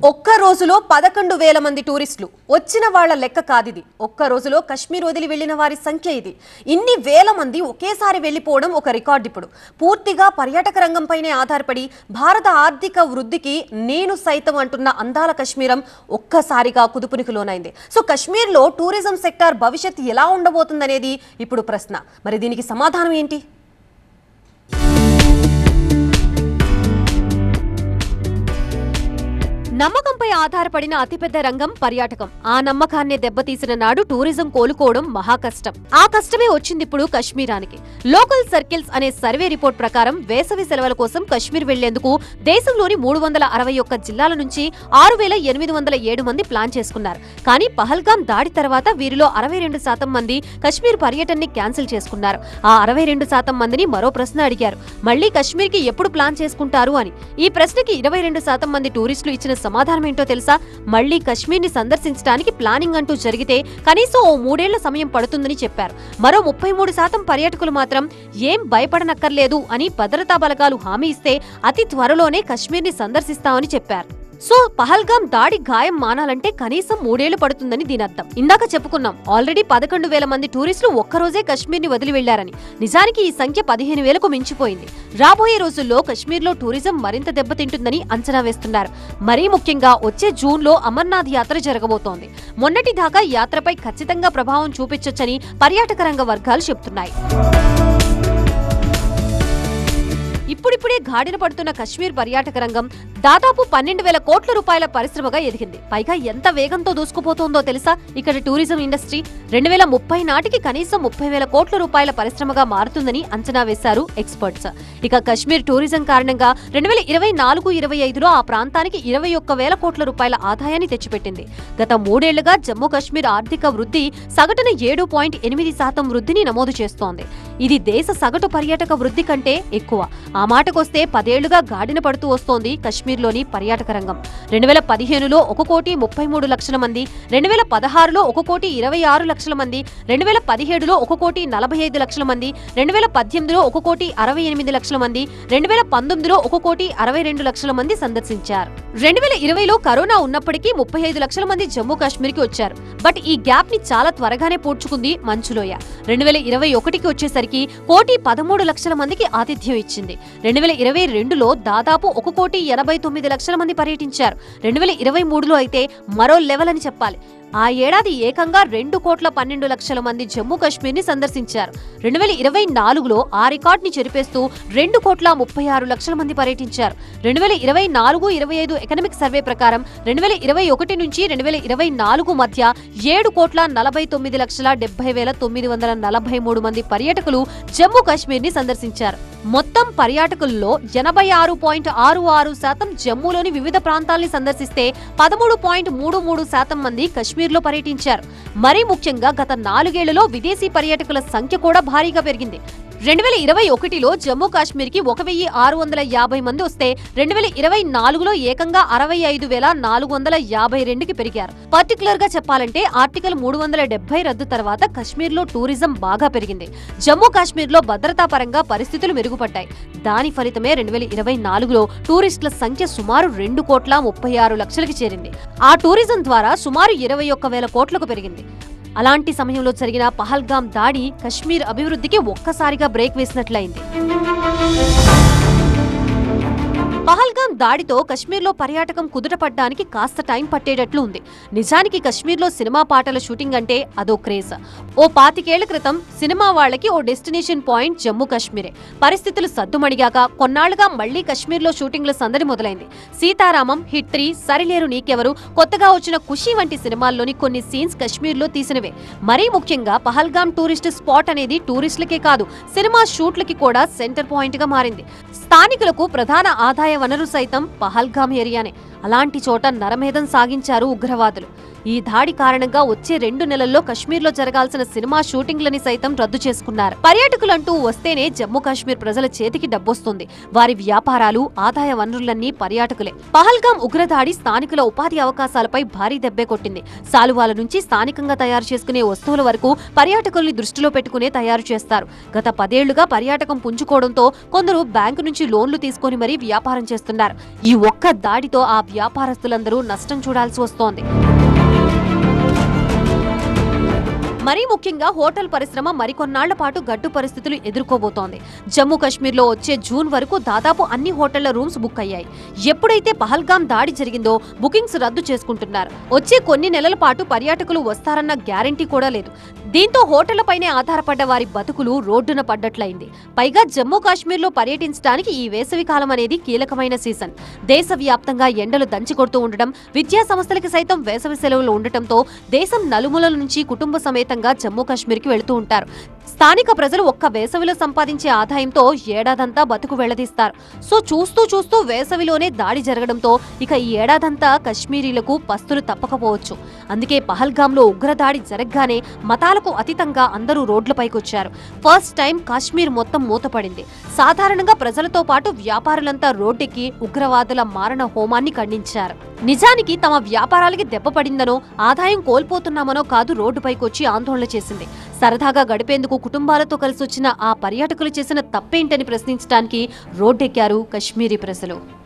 ఒక్క రోజులో 11,000 మంది టూరిస్టులు వచ్చిన వాళ్ళ లెక్క కాదిది. ఒక్క రోజులో కశ్మీర్ వదిలి వెళ్లిన వారి సంఖ్య ఇది. ఇన్ని వేల మంది ఒకేసారి వెళ్లిపోవడం ఒక రికార్డ్. ఇప్పుడు పూర్తిగా పర్యాటక రంగంపైనే ఆధారపడి భారత ఆర్థిక వృద్ధికి నేను సైతం అంటున్న అందాల కశ్మీరం ఒక్కసారిగా కుదుపునికి లోనైంది. సో కశ్మీర్లో టూరిజం సెక్టార్ భవిష్యత్తు ఎలా ఉండబోతుందనేది ఇప్పుడు ప్రశ్న. మరి దీనికి సమాధానం ఏంటి? నమ్మకంపై ఆధారపడిన అతిపెద్ద రంగం పర్యాటకం. ఆ నమ్మకాన్ని దెబ్బతీసిన నాడు టూరిజం కోలుకోవడం మహా కష్టం. ఆ కష్టమే వచ్చింది ఇప్పుడు కశ్మీరానికి. లోకల్ సర్కిల్స్ అనే సర్వే రిపోర్ట్ ప్రకారం వేసవి సెలవుల కోసం కశ్మీర్ వెళ్లేందుకు దేశంలోని 361 జిల్లాల నుంచి 6,807 మంది ప్లాన్ చేసుకున్నారు. కానీ పహల్గాం దాడి తర్వాత వీరిలో 62% మంది కశ్మీర్ పర్యటనని క్యాన్సిల్ చేసుకున్నారు. ఆ 62% మందిని మరో ప్రశ్న అడిగారు, మళ్లీ కశ్మీర్ కి ఎప్పుడు ప్లాన్ చేసుకుంటారు అని. ఈ ప్రశ్నకి 22% మంది టూరిస్టులు ఇచ్చిన సమాధానం ఏంటో తెలుసా? మళ్లీ కశ్మీర్ ని సందర్శించడానికి ప్లానింగ్ అంటూ జరిగితే కనీసం ఓ 3 ఏళ్ల సమయం పడుతుందని చెప్పారు. మరో 33% పర్యాటకులు మాత్రం ఏం భయపడనక్కర్లేదు అని భద్రతా బలగాలు హామీ ఇస్తే అతి త్వరలోనే కశ్మీర్ ని సందర్శిస్తామని చెప్పారు. సో పహల్గాం దాడి గాయం మానాలంటే కనీసం 3 ఏళ్లు పడుతుందని దీని అర్థం. ఇందాక చెప్పుకున్నాం, ఆల్రెడీ 11,000 మంది టూరిస్టులు ఒక్కరోజే కశ్మీర్ ని వదిలి వెళ్లారని. నిజానికి ఈ సంఖ్య 15,000కు మించిపోయింది. రాబోయే రోజుల్లో కశ్మీర్లో టూరిజం మరింత దెబ్బతింటుందని అంచనా వేస్తున్నారు. మరీ ముఖ్యంగా వచ్చే జూన్లో అమర్నాథ్ యాత్ర జరగబోతోంది. మొన్నటి దాకా యాత్రపై ఖచ్చితంగా ప్రభావం చూపించొచ్చని పర్యాటక రంగ వర్గాలు చెబుతున్నాయి. ఇప్పుడిప్పుడే గాడిన పడుతున్న కశ్మీర్ పర్యాటక రంగం దాదాపు 12,000 కోట్ల రూపాయల పరిశ్రమగా ఎదిగింది. పైగా ఎంత వేగంతో దూసుకుపోతోందో తెలుసా ఇక్కడ టూరిజం ఇండస్ట్రీ? 2030 నాటికి కనీసం 30,000 కోట్ల రూపాయల పరిశ్రమగా మారుతుందని అంచనా వేశారు ఎక్స్పర్ట్స్. ఇక కశ్మీర్ టూరిజం కారణంగా 2024-25లో ఆ ప్రాంతానికి 21,000 కోట్ల రూపాయల ఆదాయాన్ని తెచ్చిపెట్టింది. గత 3 ఏళ్లుగా జమ్మూ కశ్మీర్ ఆర్థిక వృద్ధి సగటున 7.8% వృద్ధిని నమోదు చేస్తోంది. ఇది దేశ సగటు పర్యాటక వృద్ధి కంటే ఎక్కువ. ఆ మాటకొస్తే 10 ఏళ్లుగా గాడిన పడుతూ వస్తోంది కశ్మీర్లోని పర్యాటక రంగం. 2015లో 1,33,00,000 మంది, 2016లో 1,26,00,000 మంది, 2017లో 1,45,00,000 మంది, 2018లో 1,68,00,000 మంది, 2019లో 1,62,00,000 మంది సందర్శించారు. 2020లో కరోనా ఉన్నప్పటికీ 35,00,000 మంది జమ్మూ కాశ్మీర్ కి వచ్చారు. బట్ ఈ గ్యాప్ ని చాలా త్వరగానే పూడ్చుకుంది మంచులోయ. 2021కి వచ్చేసరికి 1,13,00,000 మందికి ఆతిథ్యం ఇచ్చింది. 2022లో దాదాపు 1,89,00,000 మంది పర్యటించారు. 2023లో అయితే మరో లెవెల్ అని చెప్పాలి. ఆ ఏడాది ఏకంగా 2,12,00,000 మంది జమ్మూ కాశ్మీర్ ని సందర్శించారు. 2024లో ఆ రికార్డ్ ని చెరిపేస్తూ 2,36,00,000 మంది పర్యటించారు. 2024-25 ఎకనామిక్ సర్వే ప్రకారం 2021 నుంచి 2024 మధ్య 7,49,70,943 మంది పర్యాటకులు జమ్మూ కాశ్మీర్ ని సందర్శించారు. మొత్తం పర్యాటకుల్లో 86.66% జమ్మూలోని వివిధ ప్రాంతాల్ని సందర్శిస్తే 13.33% మంది కశ్మీర్లో పర్యటించారు. మరీ ముఖ్యంగా గత 4 ఏళ్లలో విదేశీ పర్యాటకుల సంఖ్య కూడా భారీగా పెరిగింది. 2021లో జమ్మూ కాశ్మీర్ కి 1,650 మంది వస్తే 2024లో ఏకంగా 65,452కి పెరిగారు. పర్టికులర్ గా చెప్పాలంటే ఆర్టికల్ 370 రద్దు తర్వాత కశ్మీర్ లో టూరిజం బాగా పెరిగింది. జమ్మూ కాశ్మీర్ లో భద్రతా పరంగా పరిస్థితులు మెరుగుపడ్డాయి. దాని ఫలితమే 2024లో టూరిస్టుల సంఖ్య సుమారు 2,36,00,000కి చేరింది. ఆ టూరిజం ద్వారా సుమారు 21,000 కోట్లకు పెరిగింది. అలాంటి సమయంలో జరిగిన పహల్గాం దాడి కశ్మీర్ అభివృద్ధికి ఒక్కసారిగా బ్రేక్ వేసినట్లయింది. పహల్గాం దాడితో కశ్మీర్లో పర్యాటకం కుదుటపడ్డానికి కాస్త టైం పట్టేటట్లు ఉంది. నిజానికి కశ్మీర్లో సినిమా పాటల షూటింగ్ అంటే అదో క్రేజ్. ఓ 25 ఏళ్ల క్రితం సినిమా వాళ్లకి ఓ డెస్టినేషన్ పాయింట్ జమ్మూ కాశ్మీరే. పరిస్థితులు సద్దుమణిగాక కొన్నాళ్లుగా మళ్లీ కశ్మీర్లో షూటింగ్ల సందడి మొదలైంది. సీతారామం, హిట్ 3, సరిలేరు నీకెవరు, కొత్తగా వచ్చిన ఖుషీ వంటి సినిమాల్లోని కొన్ని సీన్స్ కశ్మీర్లో తీసినవే. మరీ ముఖ్యంగా పహల్గాం టూరిస్ట్ స్పాట్ అనేది టూరిస్టులకే కాదు, సినిమా షూట్లకి కూడా సెంటర్ పాయింట్ గా మారింది. స్థానికులకు ప్రధాన ఆదాయ వనరు సైతం పహల్గాం ఏరియానే. అలాంటి చోట నరమేధం సాగించారు ఉగ్రవాదులు. ఈ దాడి కారణంగా వచ్చే 2 నెలల్లో కశ్మీర్లో జరగాల్సిన సినిమా షూటింగ్లని సైతం రద్దు చేసుకున్నారు. పర్యాటకులంటూ వస్తేనే జమ్మూ కాశ్మీర్ ప్రజల చేతికి డబ్బొస్తుంది. వారి వ్యాపారాలు, ఆదాయ వనరులన్నీ పర్యాటకులే. పహల్గాం ఉగ్రదాడి స్థానికుల ఉపాధి అవకాశాలపై భారీ దెబ్బే కొట్టింది. సాలువాల నుంచి స్థానికంగా తయారు చేసుకునే వస్తువుల వరకు పర్యాటకుల్ని దృష్టిలో పెట్టుకునే తయారు చేస్తారు. గత 10 ఏళ్లుగా పర్యాటకం పుంజుకోవడంతో కొందరు బ్యాంకు నుంచి లోన్లు తీసుకుని మరీ వ్యాపారం చేస్తున్నారు. ఈ ఒక్క దాడితో ఆ వ్యాపారస్తులందరూ నష్టం చూడాల్సి వస్తోంది. మరీ ముఖ్యంగా హోటల్ పరిశ్రమ మరికొన్నాళ్ల పాటు గడ్డు పరిస్థితులు ఎదుర్కోబోతోంది. జమ్మూ కశ్మీర్లో వచ్చే జూన్ వరకు దాదాపు అన్ని హోటళ్ల రూమ్స్ బుక్ అయ్యాయి. ఎప్పుడైతే పహల్గాం దాడి జరిగిందో బుకింగ్స్ రద్దు చేసుకుంటున్నారు. వచ్చే కొన్ని నెలల పాటు పర్యాటకులు వస్తారన్న గ్యారంటీ కూడా లేదు. దీంతో హోటళ్లపైనే ఆధారపడ్డ వారి బతుకులు రోడ్డున పడ్డట్లయింది. పైగా జమ్మూ కాశ్మీర్లో పర్యటించడానికి ఈ వేసవి కాలం అనేది కీలకమైన సీజన్. దేశవ్యాప్తంగా ఎండలు దంచికొడుతూ ఉండడం, విద్యా సంస్థలకి సైతం వేసవి సెలవులు ఉండటంతో దేశం నలుమూలల నుంచి కుటుంబ సమేతంగా జమ్మూ కాశ్మీర్కి వెళుతూ ఉంటారు. స్థానిక ప్రజలు ఒక్క వేసవిలో సంపాదించే ఆదాయంతో ఏడాదంతా బతుకు వెళ్లదీస్తారు. సో చూస్తూ వేసవిలోనే దాడి జరగడంతో ఇక ఈ ఏడాదంతా కశ్మీరీలకు పస్తులు తప్పకపోవచ్చు. అందుకే పహల్గాంలో ఉగ్రదాడి జరగగానే మతాలకు అతీతంగా అందరూ రోడ్లపైకొచ్చారు. ఫస్ట్ టైం కాశ్మీర్ మొత్తం మూతపడింది. సాధారణంగా ప్రజలతో పాటు వ్యాపారులంతా రోడ్డెక్కి ఉగ్రవాదుల మారణ హోమాన్ని ఖండించారు. నిజానికి తమ వ్యాపారాలకి దెబ్బపడిందనో, ఆదాయం కోల్పోతున్నామనో కాదు రోడ్డుపైకొచ్చి ఆందోళన చేసింది. సరదాగా గడిపేందుకు కుటుంబాలతో కలిసొచ్చిన ఆ పర్యాటకులు చేసిన తప్పేంటని ప్రశ్నించడానికి రోడ్డెక్కారు కశ్మీరీ ప్రజలు.